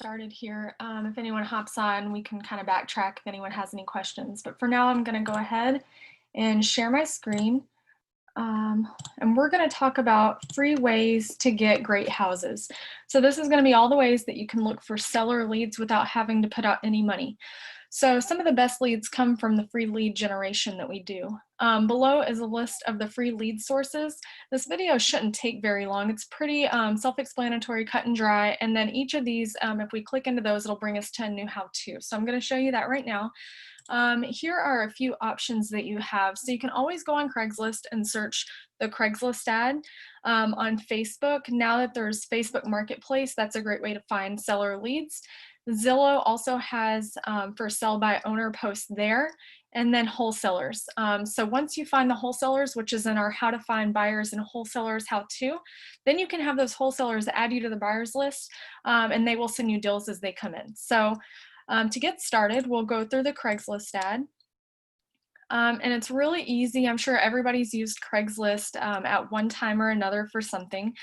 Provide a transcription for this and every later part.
Started here. If anyone hops on, we can kind of backtrack if anyone has any questions. But for now, I'm going to go ahead and share my screen. And we're going to talk about free ways to get great houses. So this is going to be all the ways that you can look for seller leads without having to put out any money. So some of the best leads come from the free lead generation that we do. Below is a list of the free lead sources. This video shouldn't take very long. It's pretty self-explanatory, cut and dry. And then each of these, if we click into those, it'll bring us to a new how-to. So I'm going to show you that right now. Here are a few options that you have. So you can always go on Craigslist and search the Craigslist ad on Facebook. Now that there's Facebook Marketplace, that's a great way to find seller leads. Zillow also has for sell by owner posts there, and then wholesalers. So once you find the wholesalers, which is in our how to find buyers and wholesalers how to, then you can have those wholesalers add you to the buyers list, and they will send you deals as they come in. So to get started, we'll go through the Craigslist ad. And it's really easy. I'm sure everybody's used Craigslist at one time or another for something.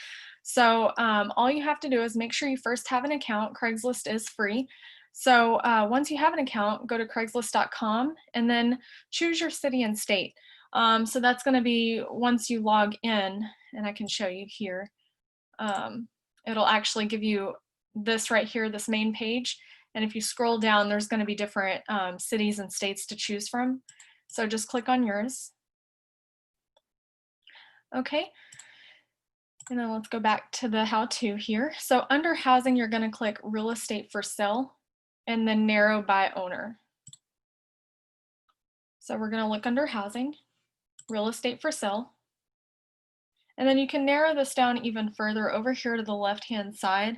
So all you have to do is make sure you first have an account. Craigslist is free. So once you have an account, go to Craigslist.com and then choose your city and state. So that's going to be once you log in, and I can show you here. It'll actually give you this right here, this main page. And if you scroll down, there's going to be different cities and states to choose from. So just click on yours. Okay. And then let's go back to the how-to here. So under housing, you're going to click real estate for sale and then narrow by owner. So we're going to look under housing, real estate for sale. And then you can narrow this down even further over here to the left-hand side.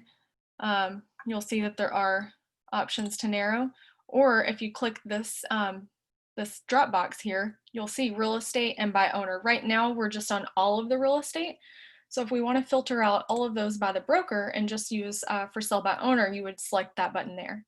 You'll see that there are options to narrow, or if you click this this drop box here, you'll see real estate and by owner. Right now we're just on all of the real estate. So if we want to filter out all of those by the broker and just use for sale by owner, you would select that button there.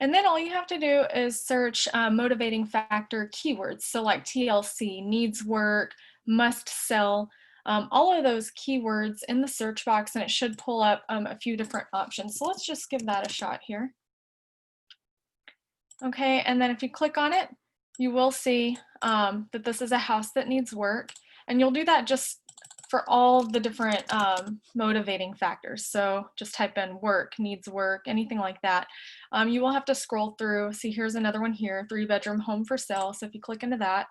And then all you have to do is search motivating factor keywords. So like TLC, needs work, must sell, all of those keywords in the search box, and it should pull up a few different options. So let's just give that a shot here. Okay, and then if you click on it, you will see that this is a house that needs work, and you'll do that just for all the different motivating factors. So just type in work, needs work, anything like that. You will have to scroll through. See, here's another one here, 3-bedroom home for sale. So if you click into that,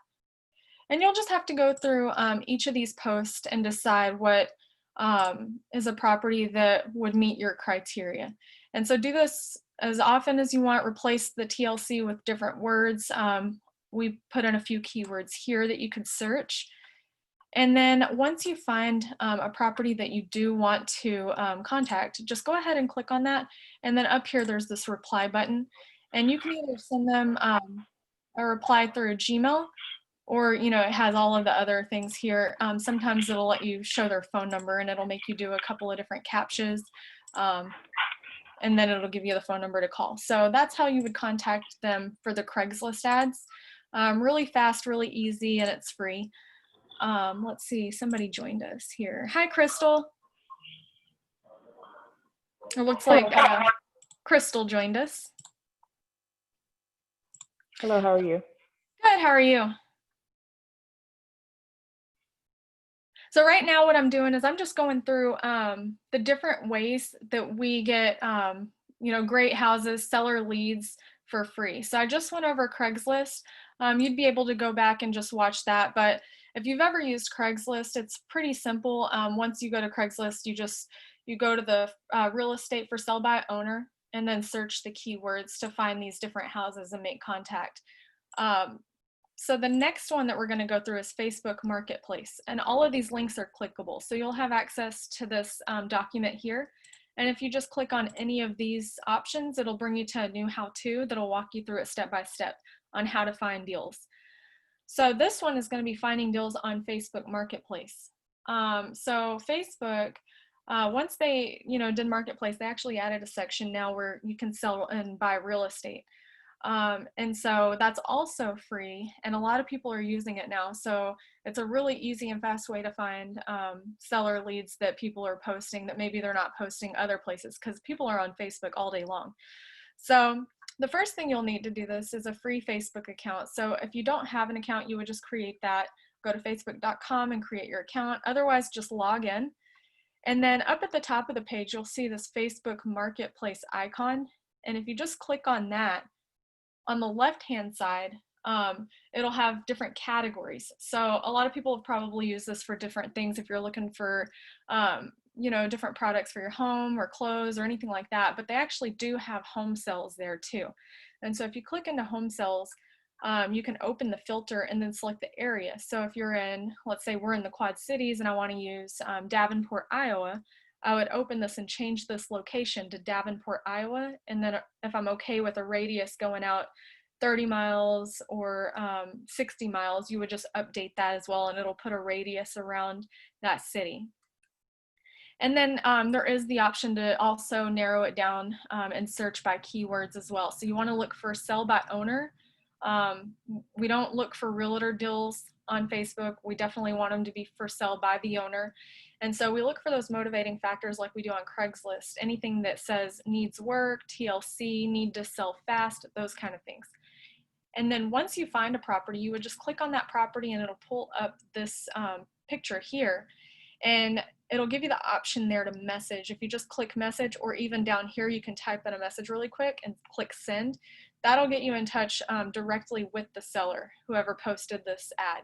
and you'll just have to go through each of these posts and decide what is a property that would meet your criteria. And so do this as often as you want. Replace the TLC with different words. We put in a few keywords here that you could search. And then once you find a property that you do want to contact, just go ahead and click on that. And then up here, there's this reply button. And you can either send them a reply through Gmail, or it has all of the other things here. Sometimes it'll let you show their phone number, and it'll make you do a couple of different captchas. And then it'll give you the phone number to call. So that's how you would contact them for the Craigslist ads. Really fast, really easy, and it's free. Let's see, somebody joined us here. Hi, Crystal. It looks like Crystal joined us. Hello, how are you? Good, how are you? So right now what I'm doing is I'm just going through the different ways that we get great houses, seller leads for free. So I just went over Craigslist. You'd be able to go back and just watch that. But if you've ever used Craigslist, it's pretty simple. Once you go to Craigslist, you go to the real estate for sale by owner and then search the keywords to find these different houses and make contact. So the next one that we're going to go through is Facebook Marketplace, and all of these links are clickable. So you'll have access to this document here. And if you just click on any of these options, it'll bring you to a new how-to that'll walk you through it step by step on how to find deals. So this one is going to be finding deals on Facebook Marketplace. So Facebook, once they did Marketplace, they actually added a section now where you can sell and buy real estate. And so that's also free, and a lot of people are using it now. So it's a really easy and fast way to find seller leads that people are posting that maybe they're not posting other places, because people are on Facebook all day long. So the first thing you'll need to do this is a free Facebook account. So if you don't have an account, you would just create that. Go to facebook.com and create your account. Otherwise, just log in. And then up at the top of the page, you'll see this Facebook Marketplace icon. And if you just click on that, on the left-hand side, it'll have different categories. So a lot of people have probably used this for different things if you're looking for, you know, different products for your home or clothes or anything like that, but they actually do have home sales there too. And so if you click into home sales, you can open the filter and then select the area. So if you're in, let's say we're in the Quad Cities and I want to use Davenport, Iowa, I would open this and change this location to Davenport, Iowa. And then if I'm okay with a radius going out 30 miles or 60 miles, you would just update that as well, and it'll put a radius around that city. And then there is the option to also narrow it down and search by keywords as well. So you want to look for sell by owner. We don't look for realtor deals on Facebook. We definitely want them to be for sale by the owner. And so we look for those motivating factors like we do on Craigslist, anything that says needs work, TLC, need to sell fast, those kind of things. And then once you find a property, you would just click on that property and it'll pull up this picture here. And it'll give you the option there to message. If you just click message, or even down here, you can type in a message really quick and click send. That'll get you in touch directly with the seller, whoever posted this ad.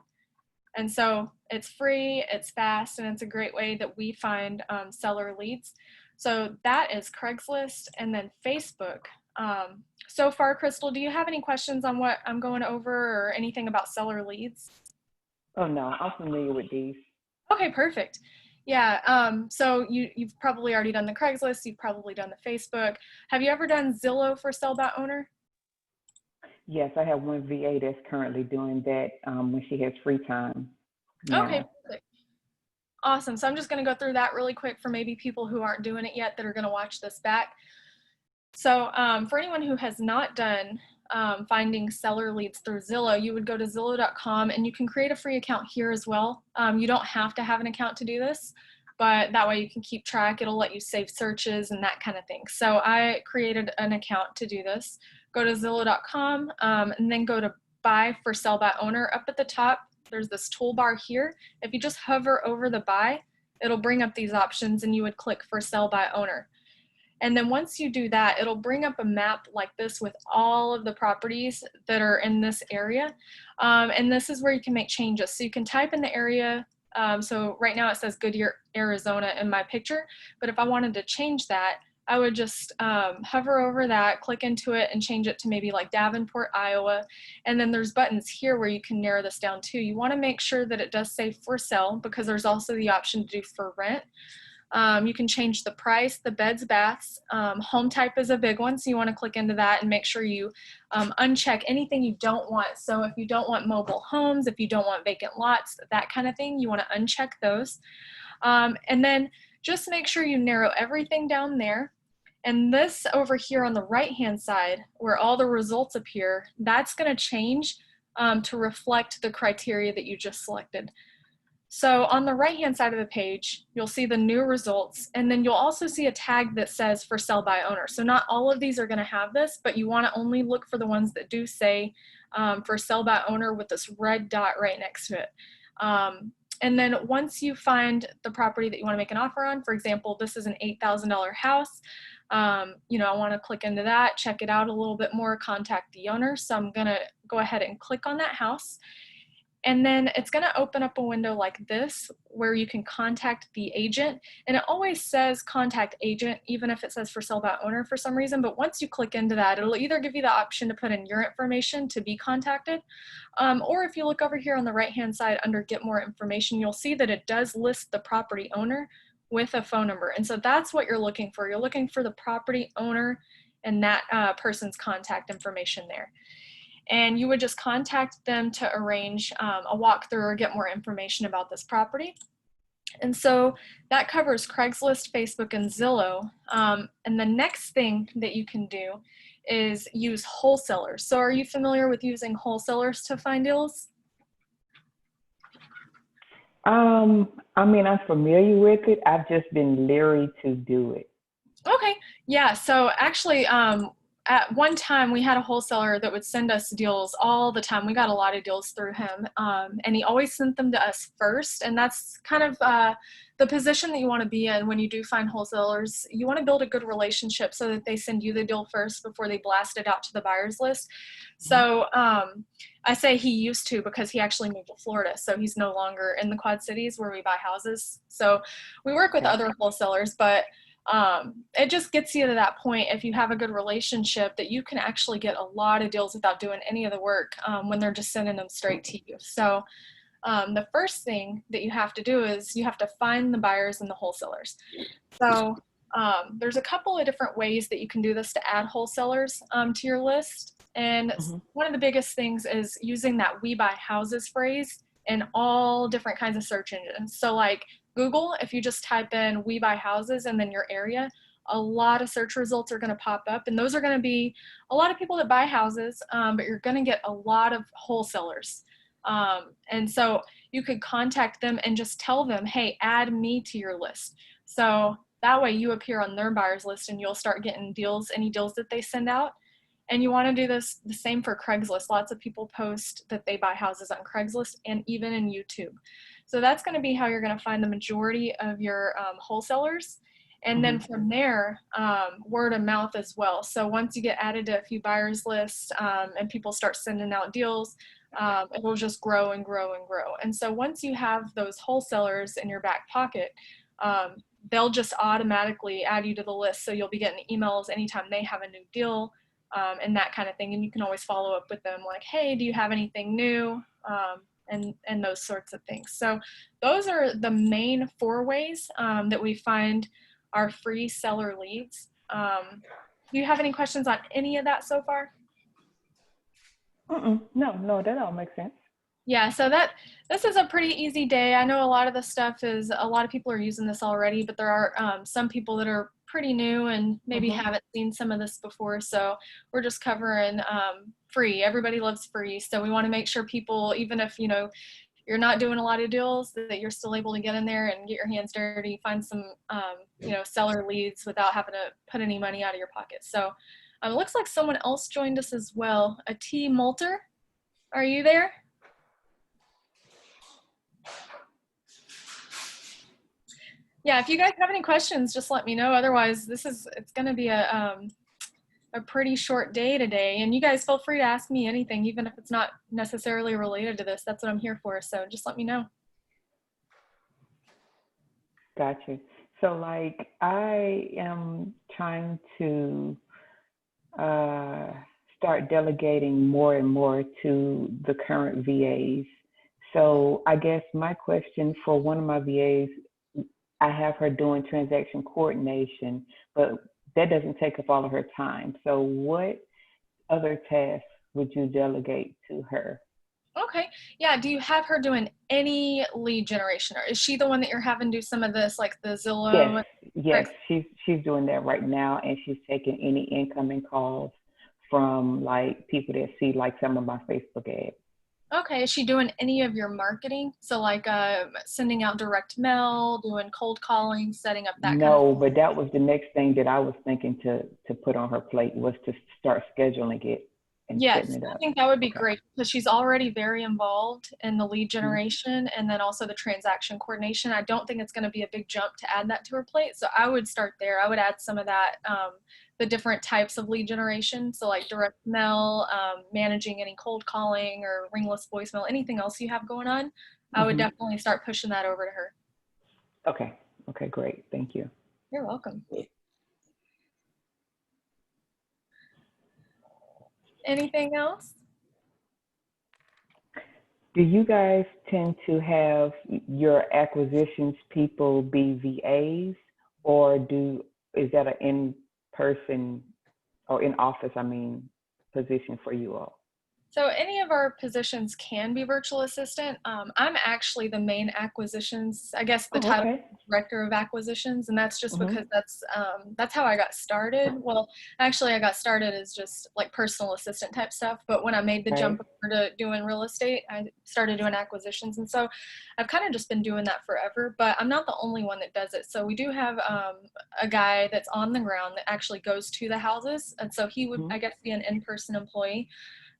And so it's free, it's fast, and it's a great way that we find seller leads. So that is Craigslist, and then Facebook. So far, Crystal, do you have any questions on what I'm going over or anything about seller leads? Oh, no, I'm familiar with these. Okay, perfect. Yeah, so you've probably already done the Craigslist, you've probably done the Facebook. Have you ever done Zillow for sell by owner? Yes, I have one VA that's currently doing that when she has free time Okay, now. perfect. Awesome. So I'm just going to go through that really quick for maybe people who aren't doing it yet that are going to watch this back. So for anyone who has not done finding seller leads through Zillow, you would go to Zillow.com and you can create a free account here as well. You don't have to have an account to do this, but that way you can keep track. It'll let you save searches and that kind of thing. So I created an account to do this. Go to Zillow.com and then go to buy for sell by owner. Up at the top, there's this toolbar here. If you just hover over the buy, it'll bring up these options and you would click for sell by owner. And then once you do that, it'll bring up a map like this with all of the properties that are in this area. And this is where you can make changes. So you can type in the area. So right now it says Goodyear, Arizona in my picture. But if I wanted to change that, I would just hover over that, click into it, and change it to maybe like Davenport, Iowa. And then there's buttons here where you can narrow this down too. You want to make sure that it does say for sale, because there's also the option to do for rent. You can change the price, the beds, baths. Home type is a big one, so you want to click into that and make sure you uncheck anything you don't want. So if you don't want mobile homes, if you don't want vacant lots, that kind of thing, you want to uncheck those. And then just make sure you narrow everything down there. And this over here on the right-hand side, where all the results appear, that's going to change to reflect the criteria that you just selected. So on the right-hand side of the page, you'll see the new results, and then you'll also see a tag that says for sell by owner. So not all of these are going to have this, but you want to only look for the ones that do say for sell by owner with this red dot right next to it. And then once you find the property that you want to make an offer on, for example, this is an $8,000 house. You know, I want to click into that, check it out a little bit more, contact the owner. So I'm going to go ahead and click on that house. And then it's going to open up a window like this where you can contact the agent. And it always says contact agent, even if it says for sale by owner for some reason. But once you click into that, it'll either give you the option to put in your information to be contacted. Or if you look over here on the right-hand side under get more information, you'll see that it does list the property owner with a phone number. And so that's what you're looking for. You're looking for the property owner and that person's contact information there. And you would just contact them to arrange a walkthrough or get more information about this property. And so that covers Craigslist, Facebook, and Zillow. And the next thing that you can do is use wholesalers. So are you familiar with using wholesalers to find deals? I mean, I'm familiar with it. I've just been leery to do it. Okay. Yeah. So actually, at one time we had a wholesaler that would send us deals all the time. We got a lot of deals through him. And he always sent them to us first. And that's kind of the position that you want to be in when you do find wholesalers. You want to build a good relationship so that they send you the deal first before they blast it out to the buyer's list. So I say he used to because he actually moved to Florida. So he's no longer in the Quad Cities where we buy houses. So we work with Okay. other wholesalers, but it just gets you to that point if you have a good relationship that you can actually get a lot of deals without doing any of the work when they're just sending them straight to you. So the first thing that you have to do is you have to find the buyers and the wholesalers. So there's a couple of different ways that you can do this to add wholesalers to your list. And one of the biggest things is using that "we buy houses" phrase in all different kinds of search engines. So like Google, if you just type in "we buy houses" and then your area, a lot of search results are going to pop up. And those are going to be a lot of people that buy houses, but you're going to get a lot of wholesalers. And so you could contact them and just tell them, hey, add me to your list. So that way you appear on their buyers list and you'll start getting deals, any deals that they send out. And you want to do this the same for Craigslist. Lots of people post that they buy houses on Craigslist and even in YouTube. So that's going to be how you're going to find the majority of your wholesalers. And then from there, word of mouth as well. So once you get added to a few buyers lists and people start sending out deals, it will just grow and grow and grow. And so once you have those wholesalers in your back pocket, they'll just automatically add you to the list. So you'll be getting emails anytime they have a new deal and that kind of thing. And you can always follow up with them like, hey, do you have anything new? And those sorts of things. So those are the main 4 ways that we find our free seller leads. Do you have any questions on any of that so far? No, that all makes sense. Yeah, so this is a pretty easy day. I know a lot of the stuff is, a lot of people are using this already, but there are some people that are pretty new and maybe haven't seen some of this before. So we're just covering free. Everybody loves free. So we want to make sure people, even if, you're not doing a lot of deals, that you're still able to get in there and get your hands dirty, find some, seller leads without having to put any money out of your pocket. So it looks like someone else joined us as well. A T. Moulter, are you there? Yeah, if you guys have any questions, just let me know. Otherwise, it's going to be a pretty short day today. And you guys feel free to ask me anything, even if it's not necessarily related to this. That's what I'm here for. So just let me know. Gotcha. So like I am trying to start delegating more and more to the current VAs. So I guess my question for one of my VAs, I have her doing transaction coordination, but that doesn't take up all of her time. So what other tasks would you delegate to her? Okay. Yeah. Do you have her doing any lead generation, or is she the one that you're having do some of this, like the Zillow? Yes, she's doing that right now, and she's taking any incoming calls from like people that see like some of my Facebook ads. Okay. Is she doing any of your marketing? So like sending out direct mail, doing cold calling, setting up that kind of No, but that was the next thing that I was thinking to put on her plate was to start scheduling it and setting Yes, it I up. think that would be Okay. great because she's already very involved in the lead Mhm. generation and then also the transaction coordination. I don't think it's going to be a big jump to add that to her plate. So I would start there. I would add some of that, the different types of lead generation. So like direct mail, managing any cold calling or ringless voicemail, anything else you have going on. I would Mhm. definitely start pushing that over to her. Okay. Okay, great. Thank you. You're welcome. Anything else? Do you guys tend to have your acquisitions people be VAs, or is that an in person or in office, I mean, position for you all? So any of our positions can be virtual assistant. I'm actually the main acquisitions, I guess the Oh, title okay. director of acquisitions, and that's just Mm-hmm. because that's how I got started. Well, actually, I got started as just like personal assistant type stuff, but when I made the Right. jump over to doing real estate, I started doing acquisitions, and so I've kind of just been doing that forever. But I'm not the only one that does it. So we do have a guy that's on the ground that actually goes to the houses, and so he would, Mm-hmm. I guess, be an in-person employee.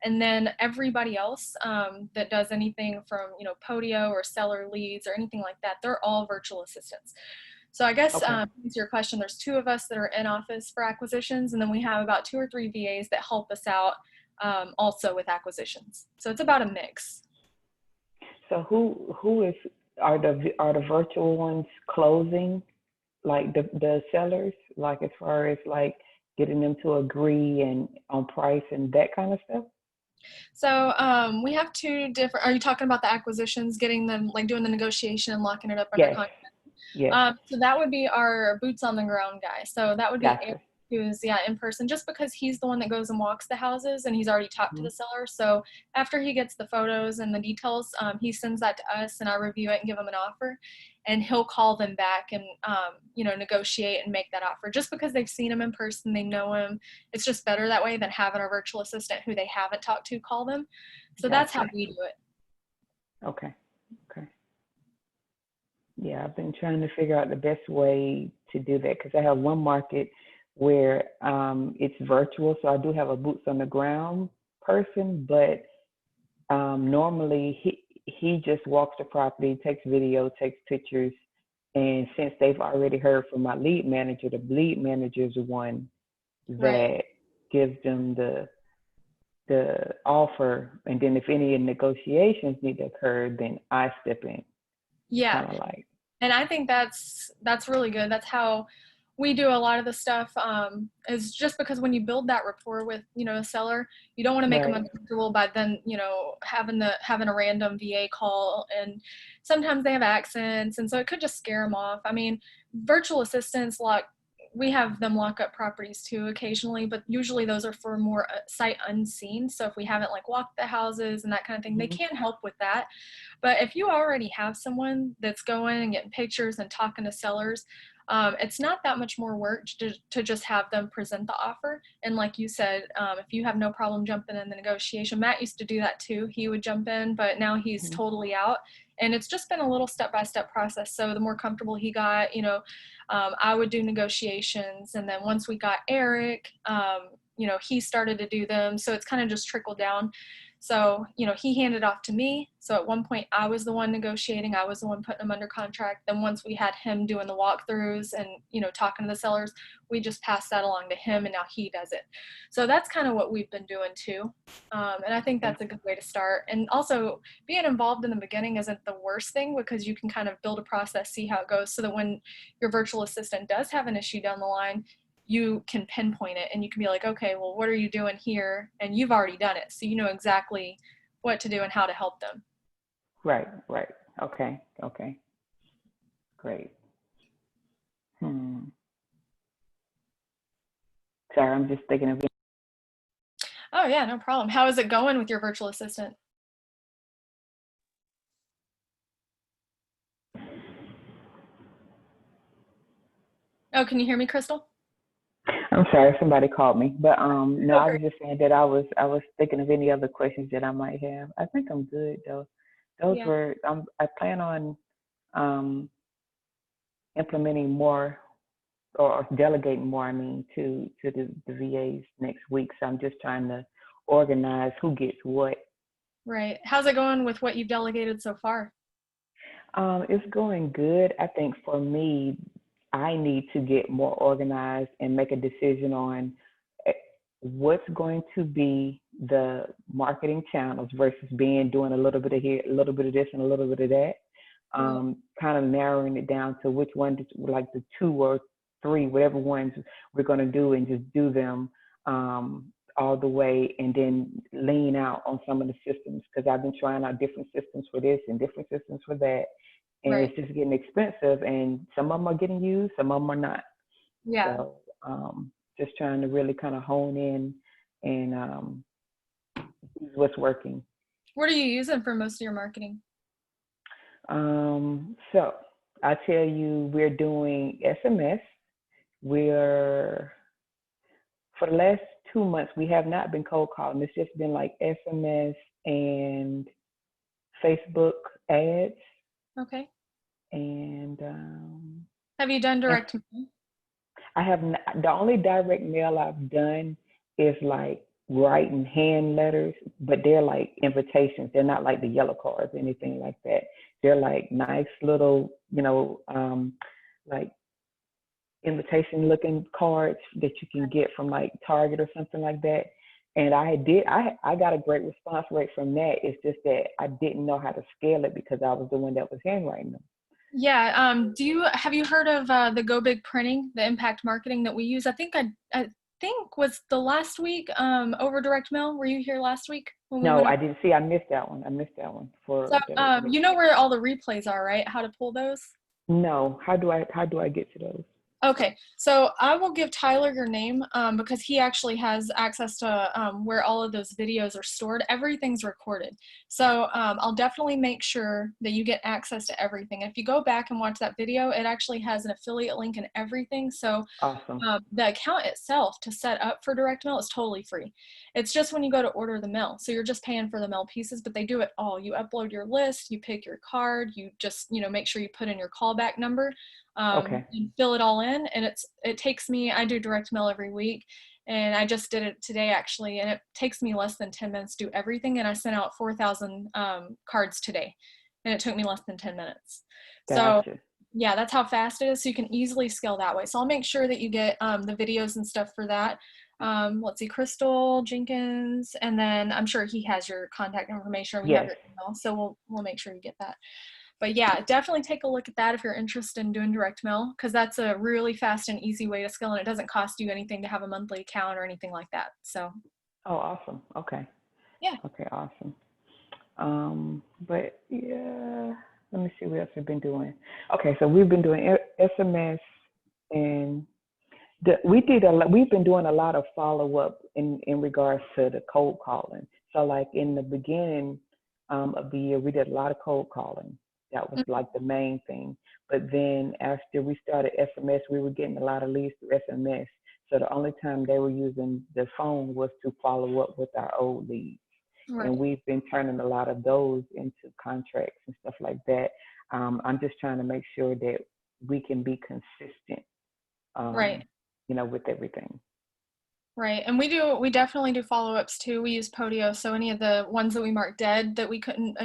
And then everybody else that does anything from, Podio or seller leads or anything like that, they're all virtual assistants. So I guess to Okay. answer your question, there's two of us that are in office for acquisitions, and then we have about 2 or 3 VAs that help us out also with acquisitions. So it's about a mix. So who is are the virtual ones closing like the sellers, like as far as like getting them to agree and on price and that kind of stuff? So we have two different. Are you talking about the acquisitions, getting them like doing the negotiation and locking it up under Yes. contract? Yes. So that would be our boots on the ground guy. So that would be Eric, Gotcha. who's in person, just because he's the one that goes and walks the houses and he's already talked to Hmm. the seller. So after he gets the photos and the details, he sends that to us and I review it and give him an offer, and he'll call them back and negotiate and make that offer. Just because they've seen him in person, they know him. It's just better that way than having a virtual assistant who they haven't talked to call them. So that's how Gotcha. we do it. Okay. Okay. Yeah, I've been trying to figure out the best way to do that because I have one market where it's virtual, so I do have a boots on the ground person, but normally he just walks the property, takes video, takes pictures, and since they've already heard from my lead manager, the lead manager is the one Right. that gives them the offer, and then if any negotiations need to occur, then I step in, Yeah. kind of like. And I think that's really good. That's how we do a lot of the stuff. Is just because when you build that rapport with a seller, you don't want to make them Right. uncomfortable by then having a random VA call, and sometimes they have accents, and so it could just scare them off. I mean, virtual assistants like we have them lock up properties too occasionally, but usually those are for more sight unseen. So if we haven't like walked the houses and that kind of thing, they Hmm. can help with that. But if you already have someone that's going and getting pictures and talking to sellers, it's not that much more work to just have them present the offer. And like you said, if you have no problem jumping in the negotiation, Matt used to do that too. He would jump in, but now he's Hmm. totally out. And it's just been a little step-by-step process. So the more comfortable he got, I would do negotiations. And then once we got Eric, he started to do them. So it's kind of just trickled down. So, he handed off to me. So at one point, I was the one negotiating. I was the one putting him under contract. Then once we had him doing the walkthroughs and, talking to the sellers, we just passed that along to him and now he does it. So that's kind of what we've been doing too. And I think Okay. that's a good way to start. And also being involved in the beginning isn't the worst thing because you can kind of build a process, see how it goes so that when your virtual assistant does have an issue down the line, you can pinpoint it and you can be like, okay, well, what are you doing here? And you've already done it. So you know exactly what to do and how to help them. Right. Right. Okay. Okay. Great. Hmm. Sorry, I'm just thinking of. Oh, yeah, no problem. How is it going with your virtual assistant? Oh, can you hear me, Crystal? I'm sorry, somebody called me, but no, Oh, I great. was just saying that I was thinking of any other questions that I might have. I think I'm good though. Those Yeah. were I plan on um implementing more or delegating more. I mean to the VAs next week. So I'm just trying to organize who gets what. Right. How's it going with what you've delegated so far? It's going good. I think for me, I need to get more organized and make a decision on eh, what's going to be the marketing channels versus doing a little bit of here, a little bit of this, and a little bit of that. Right. Kind of narrowing it down to which one, like the 2 or 3, whatever ones we're going to do, and just do them all the way, and then lean out on some of the systems because I've been trying out different systems for this and different systems for that, and Right. it's just getting expensive. And some of them are getting used, some of them are not. Yeah. So just trying to really kind of hone in and what's working. What are you using for most of your marketing? So I tell you, we're doing SMS. We're For the last 2 months, we have not been cold calling. It's just been like SMS and Facebook ads, Okay. and Have you done and direct mail? I have not, the only direct mail I've done is like writing hand letters, but they're like invitations. They're not like the yellow cards or anything like that. They're like nice little, like invitation looking cards that you can get from like Target or something like that. And I got a great response rate from that. It's just that I didn't know how to scale it because I was the one that was handwriting them. Yeah. Have you heard of the Go Big Printing, the impact marketing that we use? I think was the last week over direct mail. Were you here last week when we No, went over? I didn't see. I missed that one. I missed that one So for you know where all the replays are, right? How to pull those? no. How do I get to those? Okay, so I will give Tyler your name because he actually has access to where all of those videos are stored. Everything's recorded. So I'll definitely make sure that you get access to everything. If you go back and watch that video, it actually has an affiliate link and everything. So Awesome. the account itself to set up for direct mail is totally free. It's just when you go to order the mail. So you're just paying for the mail pieces, but they do it all. You upload your list, you pick your card, you just, make sure you put in your callback number Okay. and fill it all in. And it takes me, I do direct mail every week. And I just did it today actually. And it takes me less than 10 minutes to do everything. And I sent out 4,000 cards today. And it took me less than 10 minutes. So Gotcha. yeah, that's how fast it is. So you can easily scale that way. So I'll make sure that you get the videos and stuff for that. Let's see, Crystal Jenkins, and then I'm sure he has your contact information, or we have Yes. your email. So we'll make sure you get that. But yeah, definitely take a look at that if you're interested in doing direct mail, because that's a really fast and easy way to scale, and it doesn't cost you anything to have a monthly account or anything like that. So Oh, awesome. Okay. yeah. Okay. Awesome. But yeah, let me see what else we've been doing. Okay, so we've been doing SMS, and we've been doing a lot of follow up in regards to the cold calling. So like in the beginning of the year, we did a lot of cold calling. That was like the main thing. But then after we started SMS, we were getting a lot of leads through SMS. So the only time they were using the phone was to follow up with our old leads. And Right. we've been turning a lot of those into contracts and stuff like that. I'm just trying to make sure that we can be consistent, Right. um, with everything. Right. And we definitely do follow-ups too. We use Podio. So any of the ones that we marked dead that we couldn't,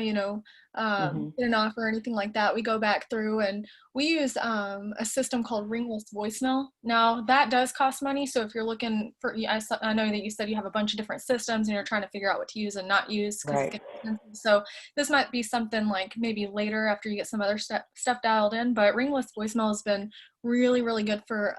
Hmm. get an offer or anything like that, we go back through and we use a system called Ringless Voicemail. Now that does cost money. So if you're looking for, I know that you said you have a bunch of different systems and you're trying to figure out what to use and not use because it Right. gets expensive. So this might be something like maybe later after you get some other stuff dialed in, but Ringless Voicemail has been really, really good for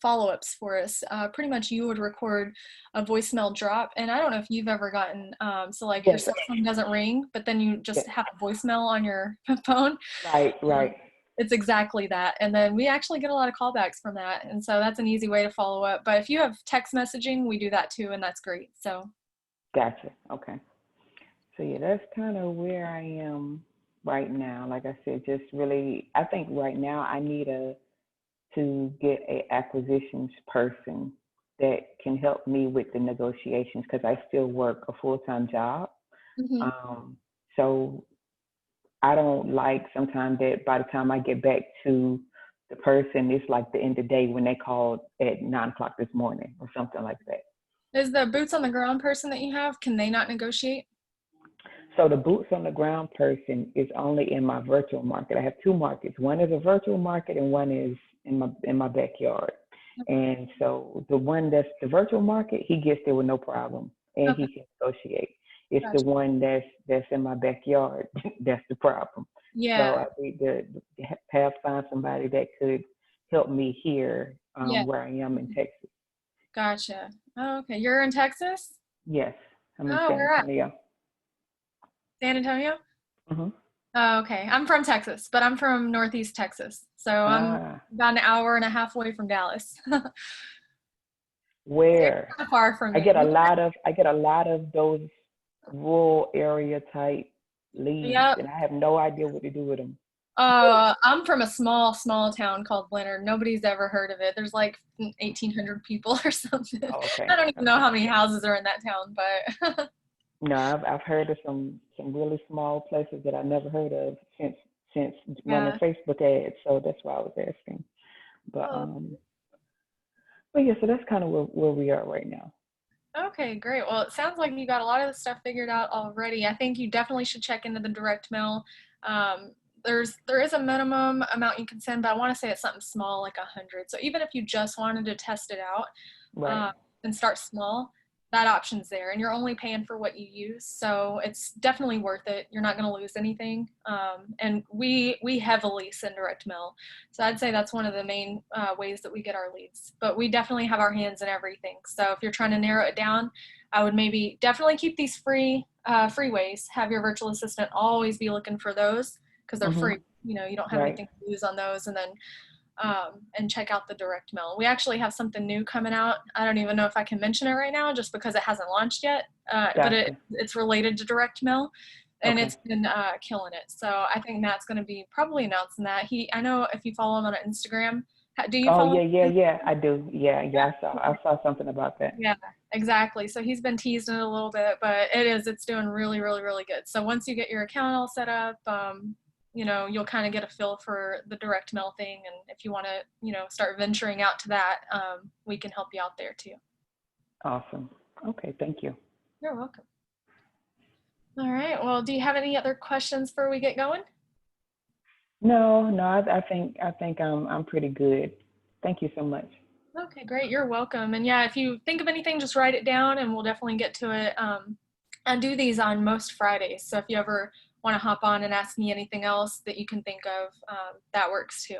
follow-ups for us. Pretty much you would record a voicemail drop. And I don't know if you've ever gotten, so like your Yes. cell phone doesn't ring, but then you just Yes. have a voicemail on your phone. Right. Um, Right. it's exactly that. And then we actually get a lot of callbacks from that. And so that's an easy way to follow up. But if you have text messaging, we do that too. And that's great. So Gotcha. Okay. So yeah, that's kind of where I am right now. Like I said, just really, I think right now I need to get a acquisitions person that can help me with the negotiations because I still work a full-time job. mhm. Um, so I don't like sometimes that by the time I get back to the person, it's like the end of the day when they called at 9 o'clock this morning or something like that. Is the boots on the ground person that you have, can they not negotiate? So the boots on the ground person is only in my virtual market. I have two markets. One is a virtual market and one is in my backyard. And so the one that's the virtual market, he gets there with no problem and Okay, he can negotiate. It's the gotcha. one that's in my backyard that's the problem. So Yeah, I need to have find somebody that could help me here yeah, where I am in Texas. gotcha. Oh, okay, you're in Texas? Yes, I'm in Oh, San where at? Antonio. San Antonio? Hmm. Oh, okay. I'm from Texas, but I'm from Northeast Texas. So I'm Ah, about an hour and a half away from Dallas. So you're where? not far from I me. get a lot of those rural area type leads, Yep. and I have no idea what to do with them. I'm from a small town called Leonard. Nobody's ever heard of it. There's like 1,800 people or something. Oh, okay, I don't even know okay. how many houses are in that town, but No, I've heard of some really small places that I never heard of since running yeah. Facebook ads. So that's why I was asking. But Oh, but yeah, so that's kind of where we are right now. okay, great. Well, it sounds like you got a lot of the stuff figured out already. I think you definitely should check into the direct mail. Um, there is a minimum amount you can send, but I want to say it's something small, like 100. So even if you just wanted to test it out Right. and start small, that option's there, and you're only paying for what you use. So it's definitely worth it. You're not going to lose anything. And we heavily send direct mail. So I'd say that's one of the main ways that we get our leads. But we definitely have our hands in everything. So if you're trying to narrow it down, I would maybe definitely keep these free ways. Have your virtual assistant always be looking for those because they're Mhm. free. You don't have Right. anything to lose on those. And then and check out the direct mail. We actually have something new coming out. I don't even know if I can mention it right now just because it hasn't launched yet, but Gotcha. it's related to direct mail and Okay. it's been killing it. So I think Matt's going to be probably announcing that. I know if you follow him on Instagram, do you Oh follow yeah, yeah, him? yeah. I do. Yeah, yeah. I saw something about that. Yeah, exactly. So he's been teasing it a little bit, but it's doing really, really, really good. So once you get your account all set up, you'll kind of get a feel for the direct mail thing. And if you want to, start venturing out to that, we can help you out there too. Awesome. Okay, thank you. You're welcome. All right. Well, do you have any other questions before we get going? No, no. I think I'm pretty good. Thank you so much. Okay, great. You're welcome. And yeah, if you think of anything, just write it down and we'll definitely get to it. I do these on most Fridays. So if you ever want to hop on and ask me anything else that you can think of, that works too.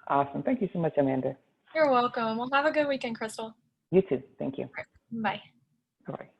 Awesome. Thank you so much, Amanda. You're welcome. Well, have a good weekend, Crystal. You too. Thank you. Bye. All right.